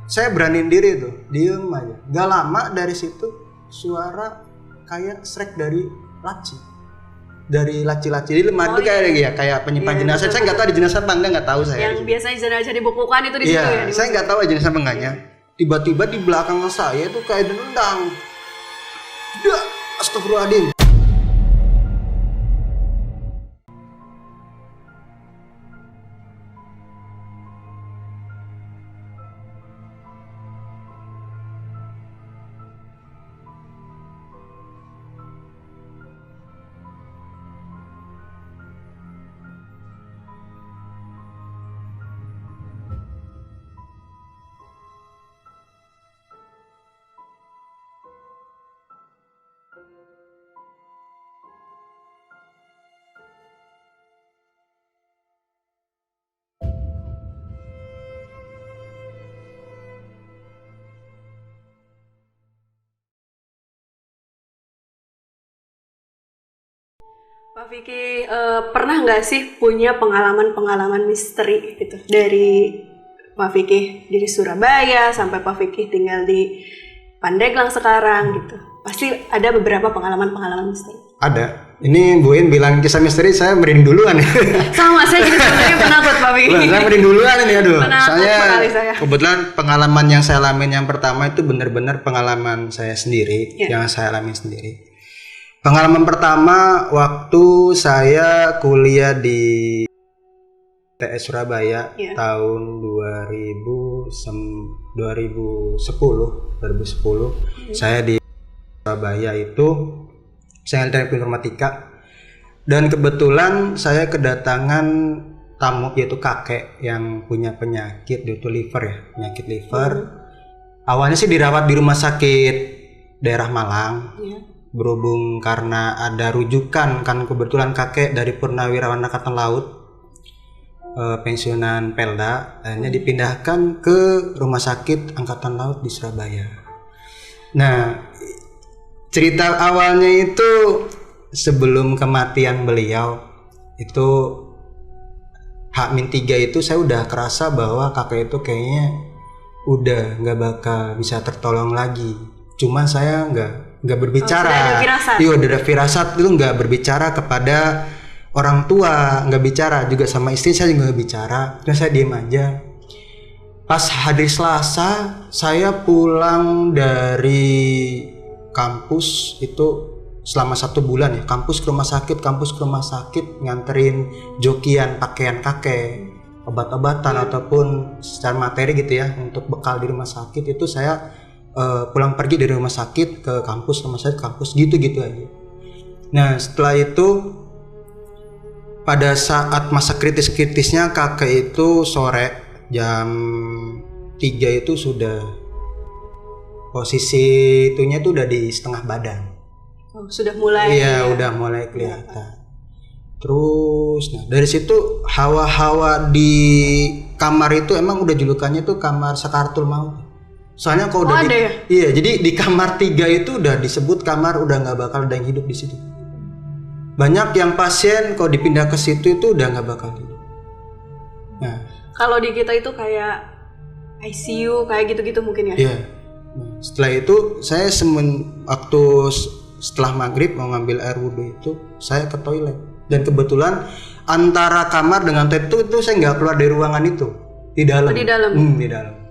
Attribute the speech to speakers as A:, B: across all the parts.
A: saya beraniin diri tuh, diem aja. Gak lama dari situ suara kayak srek dari laci-laci di lemari itu kayak ya, kayak penyimpan jenazah. Saya nggak tahu di jenazah apa nggak tahu saya.
B: Yang biasanya jenazah dibukukan itu di situ ya.
A: Saya nggak tahu jenazah apa enggaknya. Tiba-tiba di belakang saya tuh kayak dendang. Udah, astagfirullahaladzim.
B: Pak Vicky, pernah nggak sih punya pengalaman misteri gitu dari Pak Vicky dari Surabaya sampai Pak Vicky tinggal di Pandeglang sekarang gitu? Pasti ada beberapa pengalaman misteri.
A: Ada. Ini Bu In bilang kisah misteri, saya merinding duluan ya.
B: Sama, saya jadi sebenarnya penakut Pak Vicky.
A: Saya merinding duluan ini, aduh.
B: Penakut saya.
A: Kebetulan pengalaman yang saya alamin yang pertama itu benar-benar pengalaman saya sendiri, yang saya alami sendiri. Pengalaman pertama waktu saya kuliah di TS Surabaya tahun 2010. Saya di Surabaya itu saya teknik informatika dan kebetulan saya kedatangan tamu yaitu kakek yang punya penyakit yaitu penyakit liver. Awalnya sih dirawat di rumah sakit daerah Malang. Berhubung karena ada rujukan kan kebetulan kakek dari Purnawirawan Angkatan Laut pensiunan Pelda, akhirnya dipindahkan ke rumah sakit Angkatan Laut di Surabaya. Nah, cerita awalnya itu sebelum kematian beliau itu H-3 itu saya udah kerasa bahwa kakek itu kayaknya udah nggak bakal bisa tertolong lagi. Cuma saya nggak berbicara. Iya, udah ada firasat itu nggak berbicara kepada orang tua, nggak bicara juga sama istri saya juga nggak bicara. Terus saya diem aja. Pas hari Selasa saya pulang dari kampus itu selama 1 bulan ya, kampus ke rumah sakit nganterin jokian pakaian kakek, obat-obatan ataupun secara materi gitu ya untuk bekal di rumah sakit itu saya pulang pergi dari rumah sakit ke kampus gitu aja. Nah setelah itu pada saat masa kritisnya kakek itu sore jam 3 itu sudah posisi itunya tuh udah di setengah badan.
B: Sudah mulai.
A: Iya udah mulai kelihatan. Terus nah dari situ hawa-hawa di kamar itu emang udah julukannya tuh kamar Sakaratul Maut. Soalnya kalau udah iya, jadi di kamar 3 itu udah disebut kamar udah nggak bakal ada yang hidup di situ. Banyak yang pasien kalau dipindah ke situ itu udah nggak bakal hidup. Nah,
B: kalau di kita itu kayak ICU kayak gitu-gitu mungkin ya.
A: Iya. Nah, setelah itu saya waktu setelah maghrib mau ngambil air wudhu itu saya ke toilet dan kebetulan antara kamar dengan toilet itu saya nggak keluar dari ruangan itu di dalam.
B: Di dalam.
A: Di dalam.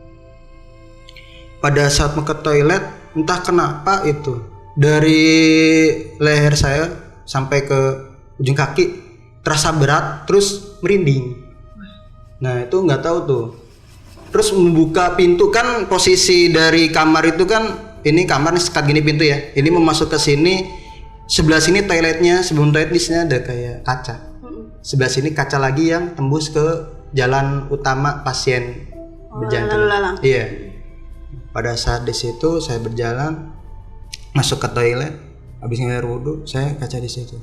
A: Pada saat mau ke toilet entah kenapa itu dari leher saya sampai ke ujung kaki terasa berat terus merinding. Nah itu nggak tahu tuh. Terus membuka pintu kan posisi dari kamar itu kan ini kamarnya sekat gini pintu ya. Ini mau masuk ke sini sebelah sini toiletnya sebelum toilet di sini ada kayak kaca. Sebelah sini kaca lagi yang tembus ke jalan utama pasien berjalan. Iya. Pada saat di situ saya berjalan masuk ke toilet, habis ngair wudhu saya kaca di situ.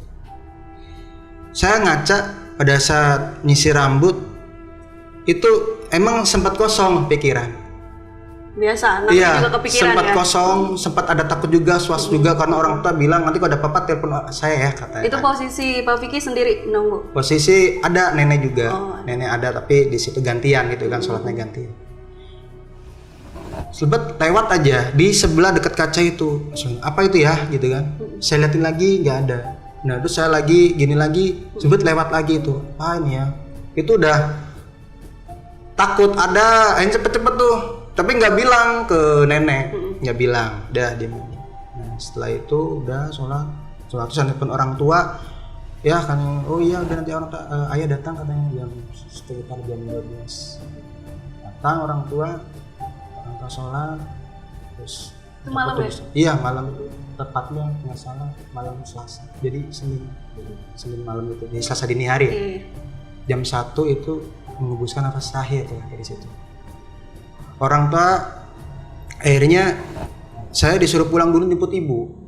A: Saya ngaca pada saat nyisir rambut itu emang sempat kosong pikiran.
B: Biasa, namanya juga kepikiran
A: sempat
B: ya.
A: Kosong, sempat ada takut juga, was juga karena orang tua bilang nanti kalau ada apa-apa telepon saya ya katanya.
B: Itu posisi Pak Vicky sendiri menunggu.
A: Posisi ada nenek juga, nenek ada tapi di situ gantian gitu kan sholatnya gantian. Selebet lewat aja di sebelah dekat kaca itu. Apa itu ya gitu kan. Saya liatin lagi nggak ada. Nah terus saya lagi gini lagi, selebet lewat lagi itu. Ah ini ya. Itu udah takut ada, akhirnya cepet-cepet tuh. Tapi nggak bilang ke nenek, nggak bilang. Udah dia. Nah setelah itu udah sholat terus telepon orang tua. Ya kan, oh iya udah nanti ayah datang katanya sekitar jam 12. Datang orang tua sholat terus
B: itu malam ya?
A: Iya malam itu tepatnya nggak salah malam Selasa, jadi Senin malam itu di Selasa dini hari jam 1 itu mengembuskan nafas terakhir ya dari situ. Orang tua akhirnya saya disuruh pulang dulu jemput ibu.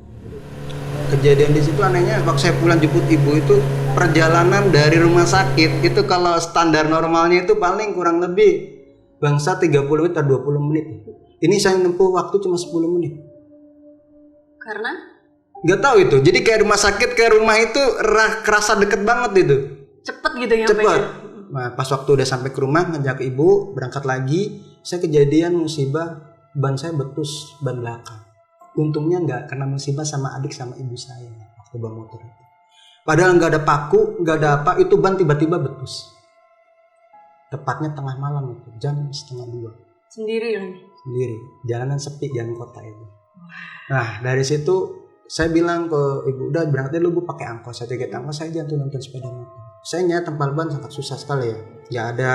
A: Kejadian di situ anehnya waktu saya pulang jemput ibu itu perjalanan dari rumah sakit itu kalau standar normalnya itu paling kurang lebih bangsa 30 menit atau 20 menit. Ini saya nempuh waktu cuma 10 menit.
B: Karena?
A: Gak tahu itu. Jadi kayak rumah sakit ke rumah itu kerasa deket banget itu.
B: Cepet gitu ya?
A: Cepet. Nah, pas waktu udah sampai ke rumah ngajak ibu berangkat lagi, saya kejadian musibah ban saya betus ban belakang. Untungnya nggak kena musibah sama adik sama ibu saya waktu bawa motor itu. Padahal nggak ada paku, nggak ada apa, itu ban tiba-tiba betus. Tepatnya tengah malam itu, jam 1:30.
B: Sendiri lagi?
A: Sendiri, jalanan sepi, jalan kota itu. Nah dari situ saya bilang ke ibu, udah berangkat dulu bu pakai angkot. Saya tiket angkot, saya jangan nonton sepeda motor. Saya nyari tambal ban sangat susah sekali ya. Nggak ada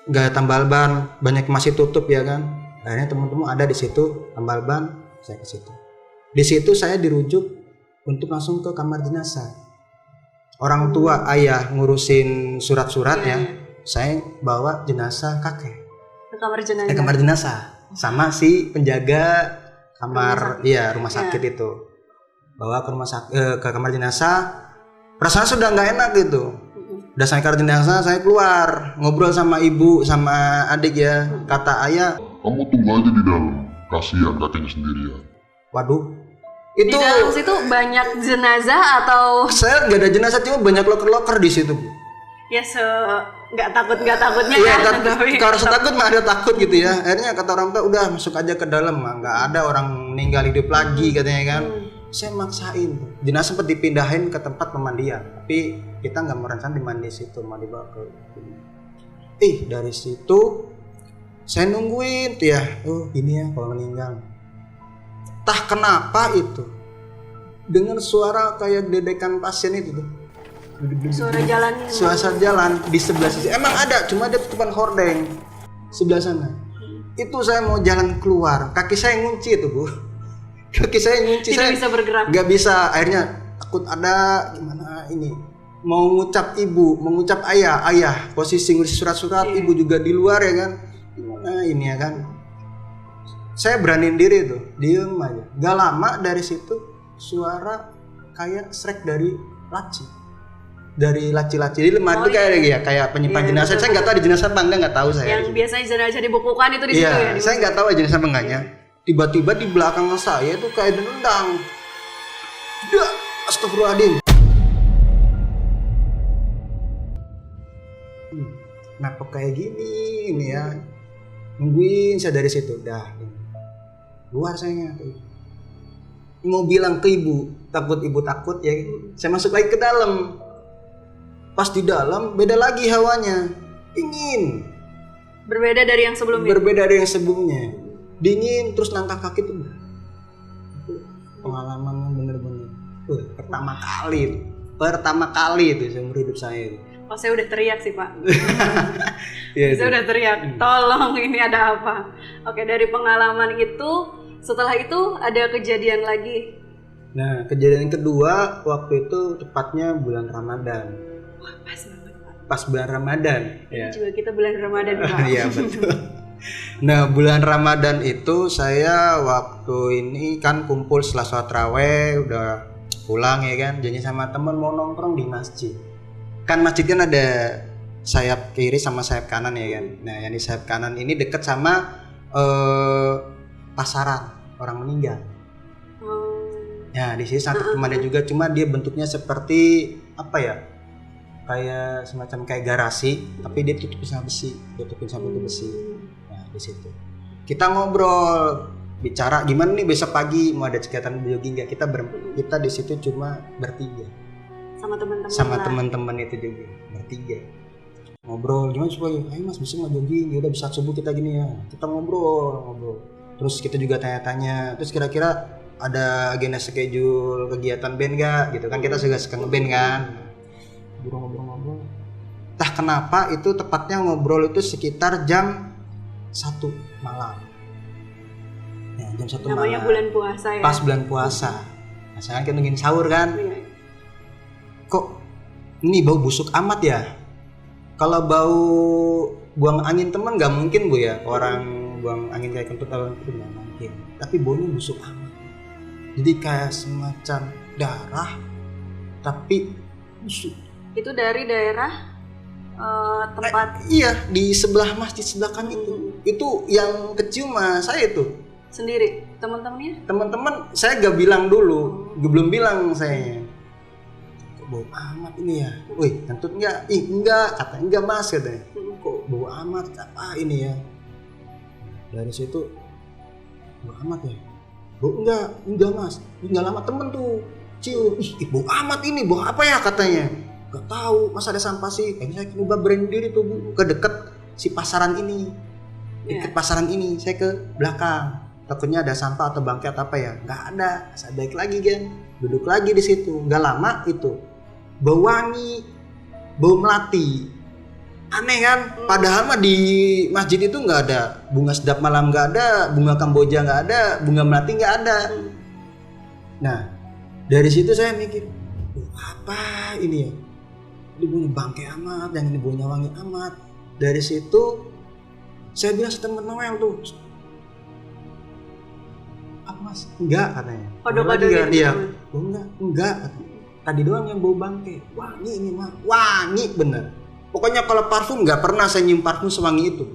A: nggak ada tambal ban, banyak masih tutup ya kan. Akhirnya teman-teman ada di situ tambal ban, saya ke situ. Di situ saya dirujuk untuk langsung ke kamar jenazah. Orang tua ayah ngurusin surat-surat ya. Saya bawa jenazah kakek
B: ke kamar jenazah.
A: Kamar jenazah sama si penjaga kamar rumah sakit itu. Bawa ke ke kamar jenazah. Perasaan sudah nggak enak gitu. Udah saya kamar jenazah, saya keluar ngobrol sama ibu sama adik ya. Kata ayah,
C: kamu tunggu aja di dalam, kasihan kakeknya sendirian.
A: Waduh, itu
B: di dalam situ banyak jenazah atau?
A: Saya nggak ada jenazah, cuma banyak loker-loker di situ.
B: Ya nggak takutnya
A: kan? Kalau rasa takut mah ada takut gitu ya. Akhirnya kata orang tua udah masuk aja ke dalam, mah nggak ada orang meninggal hidup lagi katanya kan. Saya maksain, jenazah sempat dipindahin ke tempat pemandian, tapi kita nggak merencana dimandi situ, mau dibawa ke. Dari situ saya nungguin tuh ya, ini ya kalau meninggal. Entah kenapa itu dengan suara kayak dedekan pasien itu tuh. Suara jalan di sebelah sisi. Emang ada, cuma ada tutupan hordeng sebelah sana. Itu saya mau jalan keluar, kaki saya ngunci itu bu. Kaki saya ngunci,
B: tidak bisa bergerak.
A: Nggak bisa, akhirnya takut ada gimana ini. Mau ngucap ibu, mengucap ayah, posisi ngurus surat-surat, ibu juga di luar ya kan. Gimana ini ya kan. Saya beraniin diri tuh, diem aja. Gak lama dari situ suara kayak srek dari laci. Dari laci-laci di lemari itu kayak penyimpan jenazah. Saya nggak tahu di jenazah apa nggak tahu saya.
B: Yang biasanya jenazah dibukukan itu di situ ya.
A: Saya nggak tahu jenazah apa enggaknya. Tiba-tiba di belakang saya itu kayak dendang. Dah, astagfirullahaladzim. Kenapa kayak gini ini ya? Nungguin saya dari situ. Dah, luar saya mau bilang ke ibu, takut ibu takut ya. Saya masuk lagi ke dalam. Pas di dalam beda lagi hawanya, dingin.
B: Berbeda dari yang sebelumnya. Dingin, terus langkah kaki tuh. Pengalaman bener-bener. Pertama kali itu seumur hidup saya itu. Oh, saya udah teriak sih Pak. Saya udah teriak, tolong ini ada apa? Oke, dari pengalaman itu, setelah itu ada kejadian lagi.
A: Nah, kejadian kedua waktu itu tepatnya bulan Ramadan.
B: Wah, pas banget Pak.
A: Pas bulan Ramadan.
B: Ya. Juga kita bulan Ramadan Pak.
A: Iya betul. Nah, bulan Ramadan itu saya waktu ini kan kumpul setelah sholat raweh, udah pulang ya kan, janji sama temen mau nongkrong di masjid. Kan masjid kan ada sayap kiri sama sayap kanan ya kan. Nah, yang di sayap kanan ini deket sama pasaran orang meninggal. Ya, di sini satu pemandian juga, cuma dia bentuknya seperti apa ya? Kayak semacam kayak garasi, tapi dia tutupin sama besi, besi. Nah, di situ. Kita ngobrol, bicara gimana nih besok pagi mau ada kegiatan jogging nggak? Kita di situ cuma bertiga. Sama teman-teman itu juga bertiga. Ngobrol gimana supaya, ayo mas bisa nggak jogging? Ya udah bisa subuh kita gini ya. Kita ngobrol. Terus kita juga tanya-tanya. Terus kira-kira ada agenda schedule kegiatan band nggak? Gitu kan kita juga suka ngeband kan. Ngobrol. Entah kenapa itu tepatnya ngobrol itu sekitar jam 1 malam. Ya, jam 1 malam.
B: Namanya bulan puasa ya.
A: Pas bulan puasa. Nah, sekarang kita nungguin sahur kan.
B: Iya.
A: Kok ini bau busuk amat ya? Kalau bau buang angin teman nggak mungkin bu ya. Orang buang angin kayak kentut atau itu nggak mungkin. Tapi baunya busuk amat. Jadi kayak semacam darah tapi busuk.
B: Itu dari daerah tempat
A: iya di sebelah masjid sebelah kami itu yang kecium mah saya itu
B: sendiri. Teman-teman
A: saya gak bilang dulu, belum bilang saya. Kok bau amat ini ya? Wih kentut enggak? Enggak, kata enggak mas katanya. Kok bau amat apa ini ya? Dari situ bau amat ya? Bau enggak mas, enggak lama temen tuh cium, bau amat ini, bau apa ya katanya? Gak tahu, masa ada sampah sih? Saya coba berani tuh bu, ke dekat si pasaran ini, dekat pasaran ini, saya ke belakang. Takutnya ada sampah atau bangkai atau apa ya? Gak ada, saya balik lagi kan, duduk lagi di situ. Gak lama itu, bau wangi, bau melati, aneh kan? Padahal mah di masjid itu nggak ada bunga sedap malam, nggak ada bunga kamboja, nggak ada bunga melati, nggak ada. Nah dari situ saya mikir, apa ini ya? Ini baunya bangkai amat, yang ini baunya wangi amat. Dari situ saya bilang sama temen-temen yang tuh, apa mas? Enggak katanya.
B: Kode-kode gitu.
A: Iya. Enggak katanya. Tadi doang yang bau bangkai. Wangi ini mah, wangi bener. Pokoknya kalau parfum nggak pernah saya nyium parfum sewangi itu.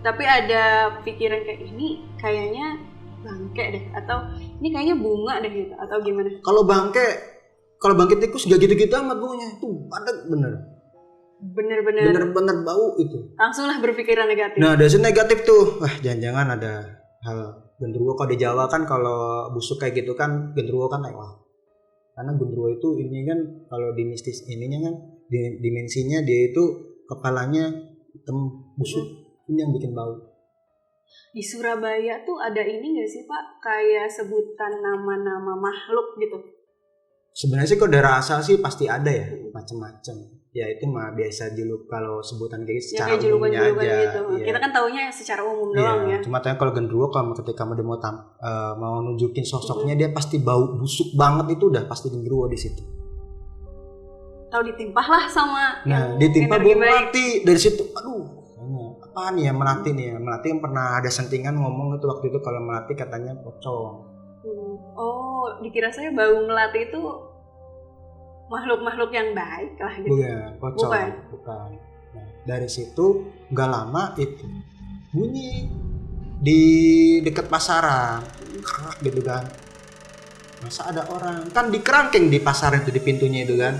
B: Tapi ada pikiran kayak ini kayaknya bangkai deh, atau ini kayaknya bunga deh gitu, atau gimana?
A: Kalau bangkai tikus gak gitu-gitu amat baunya. Tuh padat bener bau itu.
B: Langsung lah berpikiran negatif.
A: Nah dari situ negatif tuh. Wah jangan-jangan ada hal genderuwo. Kalau di Jawa kan kalau busuk kayak gitu kan genderuwo kan lewat. Karena genderuwo itu ini kan kalau di mistis ininya kan dimensinya dia itu kepalanya hitam busuk. Ini yang bikin bau.
B: Di Surabaya tuh ada ini gak sih Pak, kayak sebutan nama-nama makhluk gitu?
A: Sebenarnya sih kalau dari asal sih pasti ada ya, macam-macam. Ya itu mah biasa juluk kalau sebutan kayak secara umumnya aja. Gitu.
B: Ya. Kita kan taunya secara umum doang ya.
A: Cuma tanya kalau genderuwo kalau ketika dia mau nunjukin sosoknya dia pasti bau busuk banget, itu udah pasti genderuwo di situ.
B: Tahu ditimpah lah sama
A: ditimpa bau melati dari situ. Aduh, apa nih ya melati nih ya? Melati yang pernah ada sentingan ngomong itu waktu itu kalau melati katanya pocong.
B: Oh, dikira saya bau melati itu makhluk-makhluk yang baik lah gitu.
A: Bukan. Nah, dari situ nggak lama itu bunyi di dekat pasaran, gitu kan. Masa ada orang kan di kerangkeng di pasaran itu di pintunya itu kan.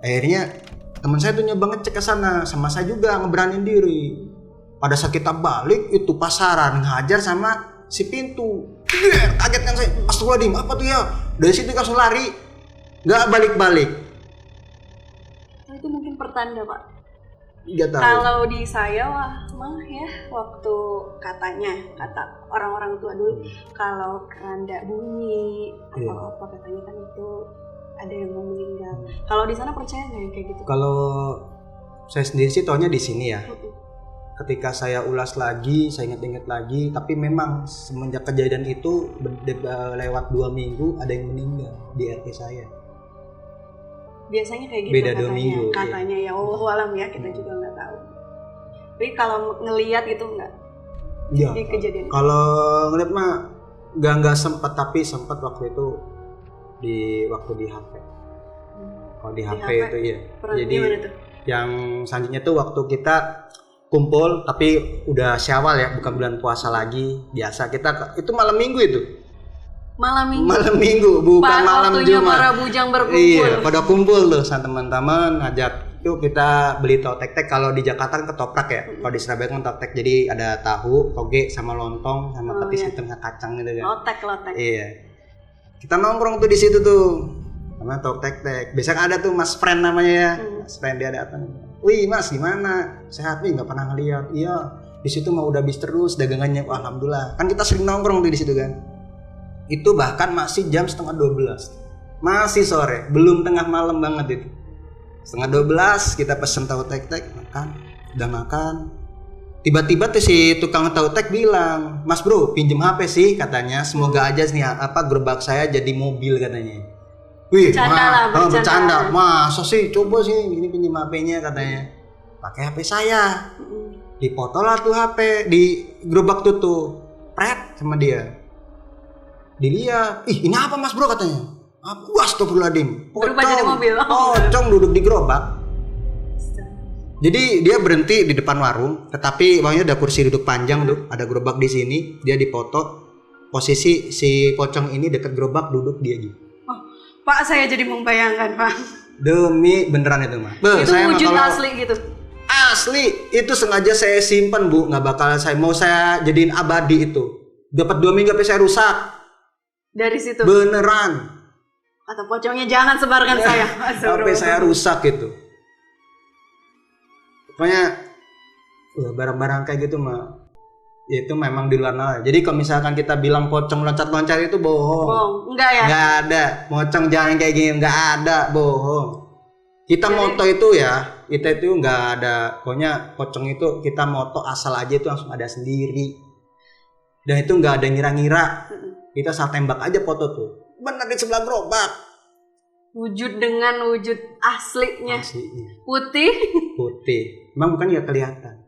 A: Akhirnya teman saya tuh nyoba ngecek ke sana, sama saya juga ngeberanin diri. Pada saat kita balik itu pasaran ngajar sama si pintu. Kaget kan saya, astagfirullahaladzim apa tuh ya? Dari situ langsung lari, nggak balik-balik.
B: Itu mungkin pertanda Pak.
A: Nggak tahu.
B: Kalau di saya mah ya waktu kata orang-orang tua dulu kalau keranda bunyi atau apa katanya kan itu ada yang mau meninggal. Kalau di sana percaya nggak yang kayak gitu?
A: Kalau saya sendiri sih taunya di sini ya. Ketika saya ulas lagi, saya ingat-ingat lagi, tapi memang semenjak kejadian itu lewat 2 minggu ada yang meninggal di RT saya.
B: Biasanya kayak gitu
A: beda 2 minggu.
B: Katanya ya Allah alam ya, kita juga nggak tahu. Tapi kalau ngelihat gitu nggak?
A: Iya.
B: Di kejadian.
A: Kalau ngeliat mah nggak sempat, tapi sempat waktu itu waktu di HP. Kalau di HP itu iya. Jadi yang selanjutnya tuh waktu kita kumpul tapi udah Syawal ya, bukan bulan puasa lagi. Biasa kita itu malam minggu itu. Malam minggu bukan malam Jumat.
B: Para bujang berkumpul.
A: Iya, pada kumpul tuh sama teman-teman, ngajak Yuk kita beli tahu tek-tek. Kalau di Jakarta kan ketoprak ya. Kalau di Surabaya kan tek-tek. Jadi ada tahu, toge sama lontong sama petis hitam sama kacang gitu kan.
B: Lotek.
A: Iya. Kita nongkrong tuh di situ tuh. Sama tahu tek-tek. Biasanya ada tuh Mas Friend namanya ya. Mas Friend dia datang. Wih Mas gimana? Sehat nih, nggak pernah ngeliat. Iya. Di situ mah udah habis terus dagangannya. Wah, alhamdulillah. Kan kita sering nongkrong tuh di situ kan. Itu bahkan masih jam 11:30. Masih sore, belum tengah malam banget itu. 11:30 kita pesen tahu tek-tek, udah makan. Tiba-tiba tuh si tukang tahu tek bilang, "Mas bro, pinjem HP sih," katanya. "Semoga aja nih gerobak saya jadi mobil," katanya. Wih, bercanda. Masa sih, coba sih ini pinjem HP-nya katanya. Pakai HP saya. Dipoto lah tuh HP di gerobak tuh. Pret sama dia. Dilihat, "Ih, ini apa Mas bro?" katanya. Wah, astagfirullahaladzim.
B: Berubah jadi mobil.
A: Pocong duduk di gerobak. Jadi dia berhenti di depan warung, tetapi bawahnya ada kursi duduk panjang tuh, ada gerobak di sini, dia dipoto. Posisi si pocong ini dekat gerobak duduk dia gitu.
B: Oh, Pak, saya jadi membayangkan, Pak.
A: Demi beneran itu mah.
B: Itu saya wujud asli gitu.
A: Asli, itu sengaja saya simpan Bu, nggak bakal saya jadiin abadi itu. Dapat 2 minggu HP saya rusak.
B: Dari situ.
A: Beneran.
B: Atau pocongnya jangan sebarkan saya.
A: HP saya rusak gitu. Pokoknya barang-barang kayak gitu mah itu memang di luar nalar. Jadi kalau misalkan kita bilang pocong loncat-loncat itu bohong.
B: Enggak ya?
A: Enggak ada. Pocong jangan kayak gini, enggak ada, bohong. Kita moto itu ya, kita itu enggak ada. Pokoknya pocong itu kita moto asal aja itu langsung ada sendiri. Dan itu enggak ada ngira-ngira. Kita asal tembak aja foto tuh. Benar di sebelah gerobak.
B: Wujud dengan wujud aslinya. Putih.
A: Emang bukan nggak kelihatan.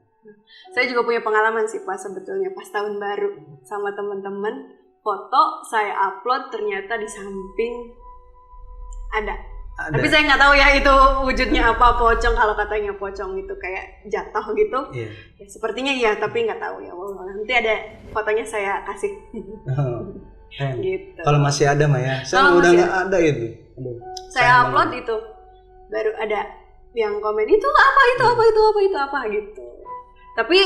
B: Saya juga punya pengalaman sih Pak sebetulnya pas tahun baru sama teman-teman. Foto saya upload ternyata di samping ada. Tapi saya nggak tahu ya itu wujudnya apa pocong. Kalau katanya pocong itu kayak jatuh gitu.
A: Yeah.
B: Ya, sepertinya iya tapi nggak tahu ya. Nanti ada fotonya saya kasih. Gitu.
A: Kalau masih ada mah ya, saya udah nggak ada itu.
B: Saya upload itu, baru ada yang komen itu apa gitu. Tapi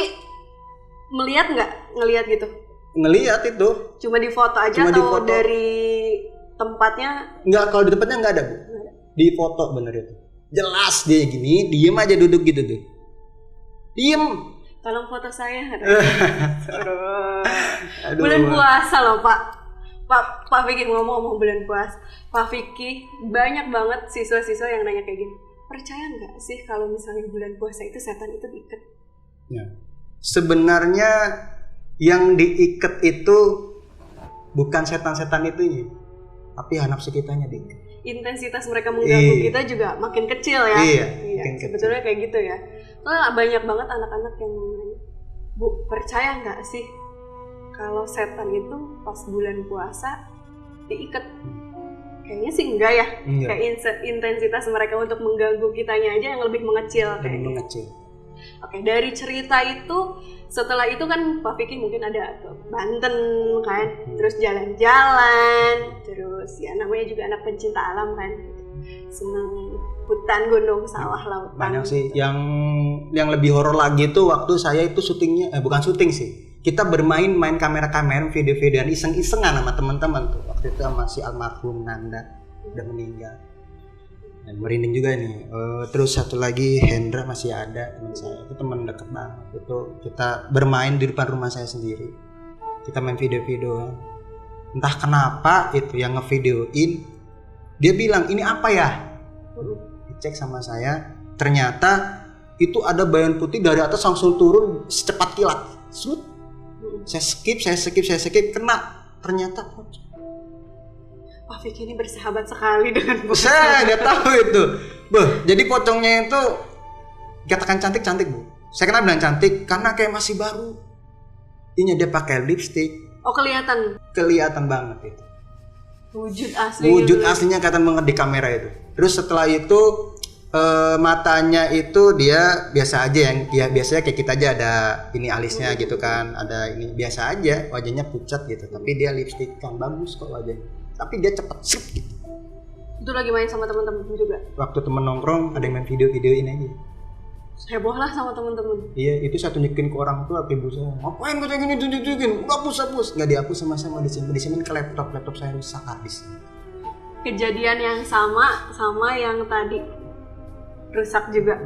B: ngelihat gitu?
A: Ngelihat itu.
B: Cuma di foto aja atau dari tempatnya?
A: Nggak, kalau di tempatnya nggak ada Bu. Di foto bener itu. Jelas dia gini, diem aja duduk gitu tuh. Diem.
B: Tolong foto saya. Aduh. Bulan puasa loh Pak Vicky ngomong bulan puasa. Pak Vicky banyak banget siswa-siswa yang nanya kayak gini. Percaya nggak sih kalau misalnya bulan puasa itu setan itu diikat?
A: Ya. Sebenarnya yang diikat itu bukan setan-setan itu, tapi nafsu kitanya diikat.
B: Intensitas mereka mengganggu kita juga makin kecil ya.
A: Iya.
B: Sebetulnya kayak gitu ya. Soalnya banyak banget anak-anak yang nanya, "Bu, percaya nggak sih kalau setan itu pas bulan puasa diikat?" Kayaknya sih enggak ya. Kayak intensitas mereka untuk mengganggu kitanya aja yang lebih mengecil. Oke, dari cerita itu, setelah itu kan Pak Vicky mungkin ada ke Banten kan, terus jalan-jalan, terus ya namanya juga anak pencinta alam kan, seneng hutan, gunung, sawah, lautan.
A: Banyak sih. Yang lebih horor lagi tuh waktu saya itu syutingnya, bukan syuting sih. Kita main kamera-kamera, video-videoan iseng-isengan sama teman-teman tuh. Waktu itu sama si almarhum Nanda udah meninggal. Dan merinding juga nih. Terus satu lagi Hendra masih ada teman saya. Itu teman dekat banget. Itu kita bermain di depan rumah saya sendiri. Kita main video-video. Entah kenapa itu yang ngevideoin dia bilang, "Ini apa ya?" Dicek sama saya. Ternyata itu ada bayangan putih dari atas langsung turun secepat kilat. Shoot. Saya skip, kena. Ternyata
B: Pak Vicky ini bersahabat sekali dengan pocong.
A: Saya nggak tahu itu. Jadi pocongnya itu katakan cantik Bu. Saya kenapa bilang cantik karena kayak masih baru. Ini dia pakai lipstick.
B: Oh, kelihatan.
A: Kelihatan banget itu.
B: Wujud
A: aslinya kelihatan banget di kamera itu. Terus setelah itu matanya itu dia biasa aja yang ya biasanya kayak kita aja ada ini alisnya gitu kan, ada ini biasa aja, wajahnya pucat gitu, tapi dia lipstick kan bagus kok wajahnya, tapi dia cepet sip gitu.
B: Itu lagi main sama teman-teman juga.
A: Waktu temen nongkrong ada yang main video-videoin aja.
B: Heboh lah sama teman-teman.
A: Iya, itu saya tunjukin ke orang tua, ke ibu saya. Ngapain kau gini tunjukin? Udah hapus. Nggak dihapus sama-sama disimpan ke laptop saya rusak habis.
B: Kejadian yang sama yang tadi rusak juga.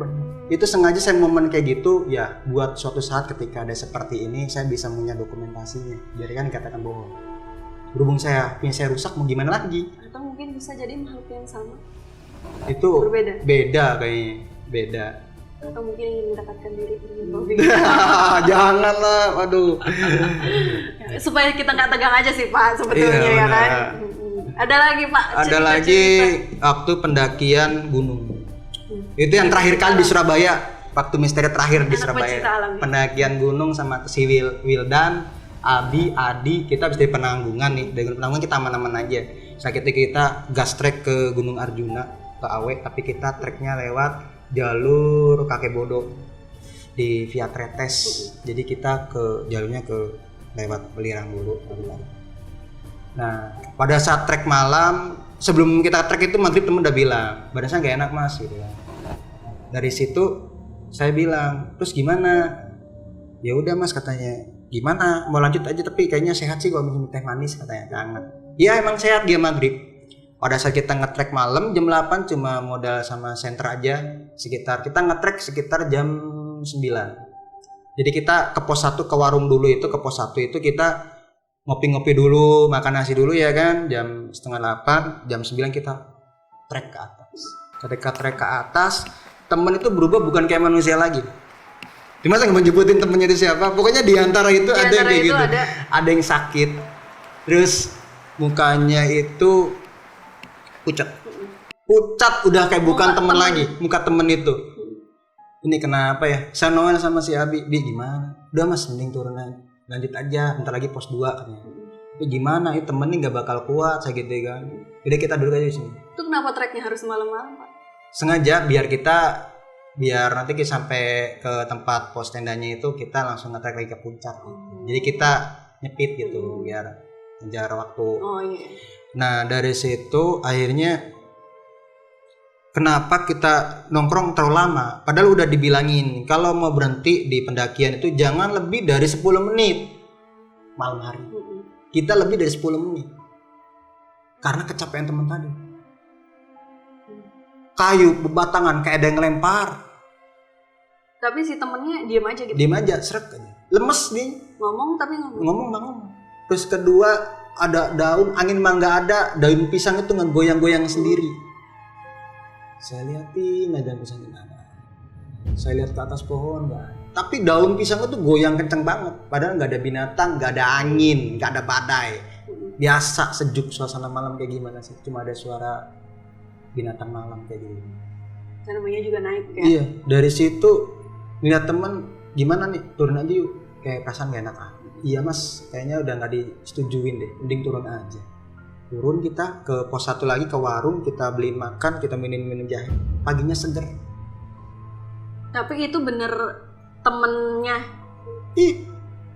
A: Itu sengaja saya momen kayak gitu ya buat suatu saat ketika ada seperti ini saya bisa punya dokumentasinya. Biar kan dikatakan bohong. Berhubung punya saya rusak mau gimana lagi?
B: Atau mungkin bisa jadi makhluk yang sama.
A: Itu
B: beda
A: kayaknya, beda.
B: Atau mungkin ingin mendekatkan diri dengan Bobby.
A: Janganlah, waduh.
B: Supaya kita nggak tegang aja sih Pak sebetulnya ya kan. Ada lagi Pak.
A: Ada lagi waktu pendakian gunung. Itu yang terakhir kali di Surabaya. Waktu misteri terakhir di Surabaya. Pendakian gunung sama si Wildan, Abi, Adi, kita habis dari Penanggungan nih. Dari Penanggungan kita aman-aman aja. Sakitnya kita gas trek ke Gunung Arjuna, ke Awe, tapi kita treknya lewat jalur Kakek Bodo di Via Tretes. Jadi kita ke jalurnya lewat Belirang dulu. Nah, pada saat trek malam, sebelum kita trek itu maghrib temen udah bilang, badan saya gak enak mas gitu ya. Dari situ saya bilang, terus gimana? Ya udah mas katanya, gimana? Mau lanjut aja tapi kayaknya sehat sih kalau minum teh manis katanya, hangat. Iya emang sehat dia maghrib. Pada saat kita ngetrek malam jam 8 cuma modal sama senter aja kita ngetrek sekitar jam 9. Jadi kita ke pos 1 ke warung dulu itu ke pos 1 itu kita ngopi-ngopi dulu, makan nasi dulu ya kan jam setengah 8, jam 9 kita trek ke atas. Ketika trek ke atas temen itu berubah bukan kayak manusia lagi. Cuma saya nggak menyebutin temennya itu siapa. Pokoknya di antara itu ada yang kayak gitu. Ada yang sakit. Terus mukanya itu pucat udah kayak bukan temen lagi. Muka temen itu. Ini kenapa ya? Saya nongol sama si Abi. Bi gimana? Udah mas mending turun aja. Lanjut aja. Bentar lagi pos 2 katanya. Tapi gimana? Itu temen nih nggak bakal kuat saya gitu kan. Jadi kita duduk aja di sini.
B: Itu kenapa treknya harus malam-malam Pak?
A: Sengaja biar nanti kita sampai ke tempat pos tendanya itu kita langsung ngetrek lagi ke puncak. Jadi kita nyepit gitu biar ngejar waktu.
B: Oh iya.
A: Nah dari situ akhirnya kenapa kita nongkrong terlalu lama? Padahal udah dibilangin kalau mau berhenti di pendakian itu jangan lebih dari 10 menit malam hari. Kita lebih dari 10 menit karena kecapean teman tadi. Kayu bebatangan kayak ada yang ngelempar.
B: Tapi si temennya diam aja gitu.
A: Diam aja, seret aja. Lemes nih.
B: Ngomong.
A: Ngomong. Terus kedua ada daun, angin mah nggak ada, daun pisang itu ngegoyang-goyang sendiri. Saya liatin aja pisang gimana. Saya lihat ke atas pohon nggak ada. Tapi daun pisang itu goyang kenceng banget. Padahal nggak ada binatang, nggak ada angin, nggak ada badai. Biasa sejuk suasana malam kayak gimana sih? Cuma ada suara binatang malam kayak gitu.
B: Namanya juga naik ya.
A: Iya, dari situ lihat temen gimana nih turun aja yuk. Kayak perasaan gak enak Iya mas, kayaknya udah nggak disetujuin deh. Mending turun aja. Turun kita ke pos 1 lagi ke warung kita beli makan kita minum jahe. Paginya seger.
B: Tapi itu bener temennya.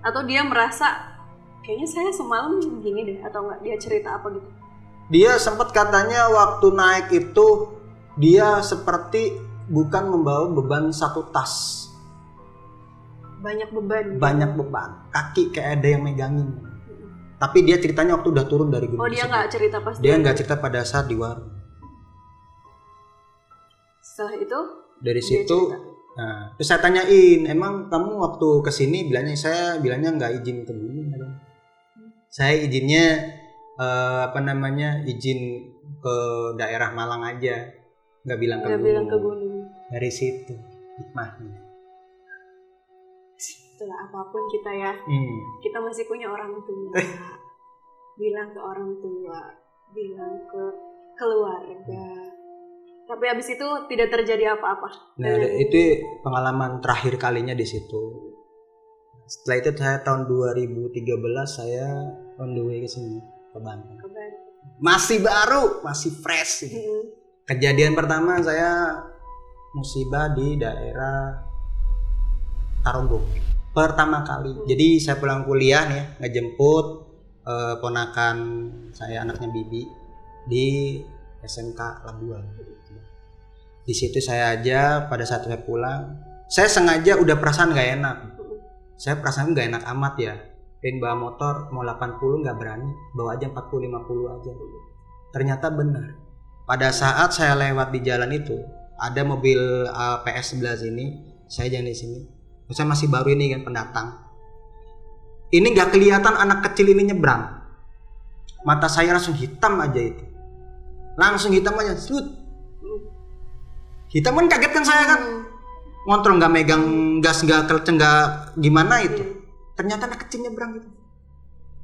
B: Atau dia merasa kayaknya saya semalam gini deh atau enggak dia cerita apa gitu.
A: Dia sempat katanya waktu naik itu dia seperti bukan membawa beban satu tas. Banyak beban. Kaki kayak ada yang megangin. Tapi dia ceritanya waktu udah turun dari gunung.
B: Oh dia nggak cerita pas
A: dia nggak cerita pada saat di warung.
B: Setelah itu?
A: Dari situ. Nah, terus saya tanyain, emang kamu waktu kesini saya bilangnya nggak izin ke gunung. Saya izinnya izin ke daerah Malang aja, nggak bilang ke gunung. Dari situ hikmahnya.
B: Setelah apapun kita ya, kita masih punya orang tua. Bilang ke orang tua, bilang ke keluarga. Tapi habis itu tidak terjadi apa-apa.
A: Nah itu pengalaman terakhir kalinya di situ. Setelah itu saya tahun 2013 saya on the way ke sini. Ke Bandung. Masih baru, masih fresh. Kejadian pertama saya musibah di daerah Tarogong. Pertama kali. Jadi saya pulang kuliah nih, ngejemput ponakan saya anaknya Bibi di SMK Labuan. Di situ saya aja pada saat saya pulang, saya sengaja udah perasaan nggak enak. Saya perasaan nggak enak amat ya. Pengen bawa motor mau 80 nggak berani, bawa aja 40-50 aja. Ternyata benar. Pada saat saya lewat di jalan itu, ada mobil PS sebelah sini, saya jalan di sini. Saya masih baru ini kan pendatang. Ini nggak kelihatan anak kecil ini nyebrang. Mata saya langsung hitam aja itu. Langsung hitam aja, slut. Hitam kan kaget kan saya kan. Ngontrol nggak megang gas, nggak kenceng, nggak gimana itu. Ternyata anak kecil nyebrang gitu.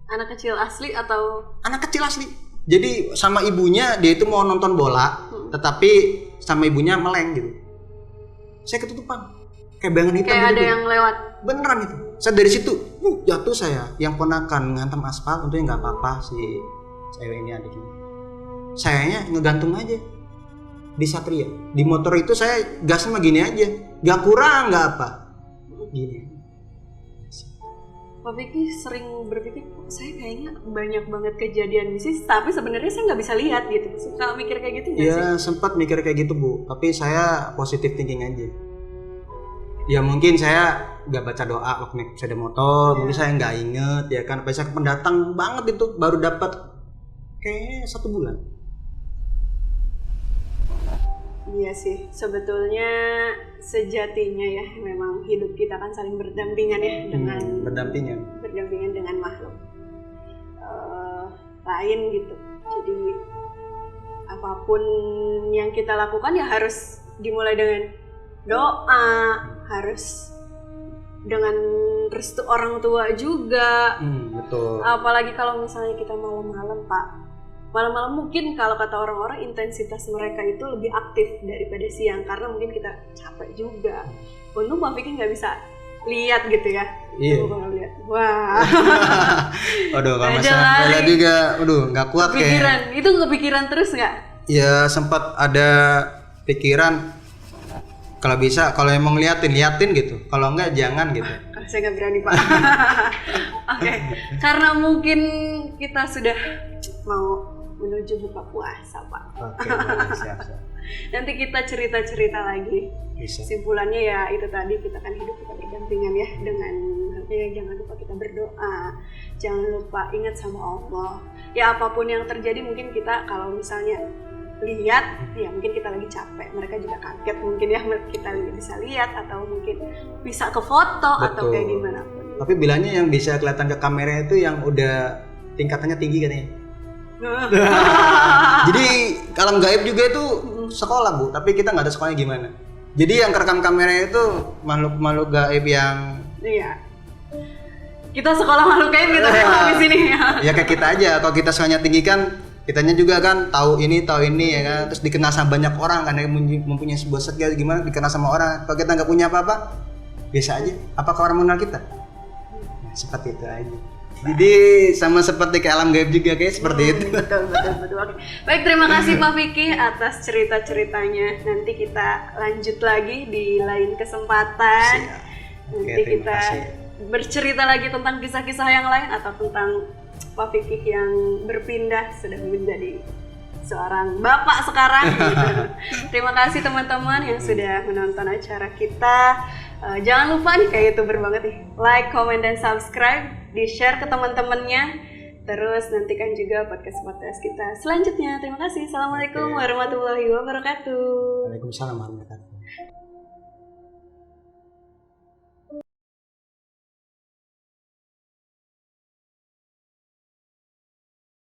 B: Anak kecil asli atau?
A: Anak kecil asli. Jadi sama ibunya dia itu mau nonton bola, tetapi sama ibunya meleng gitu. Saya ketutupan. Kayak bayangan hitam
B: kayak
A: gitu.
B: Ada yang lewat.
A: Beneran itu. Saya dari situ jatuh saya. Yang ponakan ngantem aspal, untungnya nggak apa-apa si cewek ini adiknya. Sayanya ngegantung aja di Satria. Di motor itu saya gasnya mah gini aja, gak kurang nggak apa. Gini.
B: Pak Vicky sering berpikir, saya kayaknya banyak banget kejadian bisnis, tapi sebenarnya saya nggak bisa lihat gitu. Suka mikir kayak gitu nggak sih?
A: Ya sempat mikir kayak gitu Bu, tapi saya positif thinking aja. Ya mungkin saya nggak baca doa waktu naik sepeda motor, mungkin saya nggak inget ya kan. Pas saya pendatang banget itu, baru dapat kayaknya 1 bulan.
B: Iya sih, sebetulnya sejatinya ya memang hidup kita kan saling berdampingan ya dengan berdampingan dengan makhluk lain gitu. Jadi apapun yang kita lakukan ya harus dimulai dengan doa, harus dengan restu orang tua juga.
A: Betul.
B: Apalagi kalau misalnya kita malam-malam Pak. Malam-malam mungkin kalau kata orang-orang intensitas mereka itu lebih aktif daripada siang karena mungkin kita capek juga. Untung Bang Vicky nggak bisa lihat gitu ya.
A: Iya.
B: Lihat. Wah.
A: Aduh, kalau masalah juga, nggak kuat
B: kayak. Itu kepikiran terus nggak?
A: Ya sempat ada pikiran kalau bisa, kalau emang liatin gitu. Kalau enggak jangan gitu.
B: Saya nggak berani Pak. Oke. Karena mungkin kita sudah mau menuju buka puasa Pak.
A: Oke, siap.
B: Nanti kita cerita lagi.
A: Bisa.
B: Simpulannya ya itu tadi, kita kan hidup kita berdampingan ya dengan jangan lupa kita berdoa, jangan lupa ingat sama Allah. Ya apapun yang terjadi mungkin kita kalau misalnya lihat ya mungkin kita lagi capek, mereka juga kaget mungkin ya kita bisa lihat atau mungkin bisa ke foto. Betul. Atau kayak gimana pun. Tapi
A: bilangnya yang bisa kelihatan ke kamera itu yang udah tingkatannya tinggi katanya. Jadi alam gaib juga itu sekolah Bu, tapi kita nggak ada sekolahnya gimana. Jadi yang kerekam kamera itu makhluk gaib yang
B: iya. Kita sekolah makhluk gaib gitu di sini ya.
A: Ya kayak kita aja, kalau kita sekolahnya tinggi kan kitanya juga kan tahu ini ya kan, terus dikenal sama banyak orang kan, mempunyai sebuah skill gimana dikenal sama orang. Kalau kita nggak punya apa-apa biasa aja, apakah orang mengenal kita? Nah, seperti itu aja. Jadi sama seperti ke alam gaib juga kayak seperti itu.
B: Betul. Oke. Baik, terima kasih Pak Vicky atas cerita-ceritanya. Nanti kita lanjut lagi di lain kesempatan. Nanti kita bercerita lagi tentang kisah-kisah yang lain atau tentang Pak Vicky yang berpindah sudah menjadi seorang bapak sekarang. Terima kasih teman-teman yang sudah menonton acara kita. Jangan lupa nih, kayak YouTuber banget nih, like, comment, dan subscribe, di-share ke teman-temannya. Terus nantikan juga podcast kita selanjutnya. Terima kasih. Assalamualaikum warahmatullahi wabarakatuh.
A: Waalaikumsalam warahmatullahi wabarakatuh.